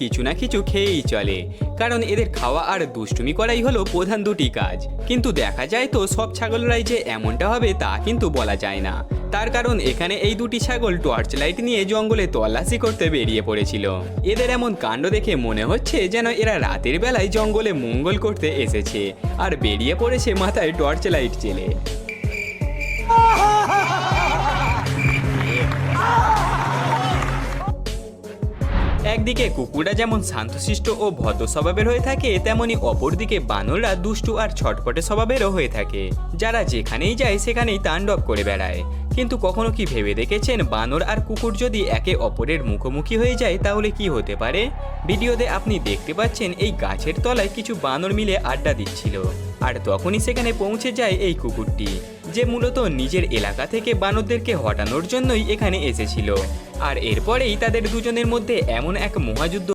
কিছু না কিছু খেয়েই চলে, কারণ এদের খাওয়া আর দুষ্টুমি করাই হলো প্রধান দুটি কাজ। কিন্তু দেখা যায় তো সব ছাগলরাই যে এমনটা হবে তা কিন্তু বলা যায় না। তার কারণ এখানে এই দুটি ছাগল টর্চ লাইট নিয়ে জঙ্গলে তল্লাশি করতে বেরিয়ে পড়েছিল। এদের এমন কাণ্ড দেখে মনে হচ্ছে যেন এরা রাতের বেলায় জঙ্গলে মঙ্গল করতে এসেছে আর বেরিয়ে পড়েছে মাথায় টর্চ লাইট জেলে। একদিকে কুকুররা যেমন শান্তশিষ্ট ও ভদ্র স্বভাবের হয়ে থাকে, তেমনি অপরদিকে বানররা দুষ্টু আর ছটপটে স্বভাবেরও হয়ে থাকে, যারা যেখানেই যায় সেখানেই তাণ্ডব করে বেড়ায়। কিন্তু কখনো কি ভেবে দেখেছেন বানর আর কুকুর যদি একে অপরের মুখোমুখি হয়ে যায় তাহলে কি হতে পারে? ভিডিওতে আপনি দেখতে পাচ্ছেন এই গাছের তলায় কিছু বানর মিলে আড্ডা দিচ্ছিল, আর তখনই সেখানে পৌঁছে যায় এই কুকুরটি, যে মূলত নিজের এলাকা থেকে বানরদেরকে হটানোর জন্যই এখানে এসেছিল। আর এরপরেই তাদের দুজনের মধ্যে এমন এক মহাযুদ্ধ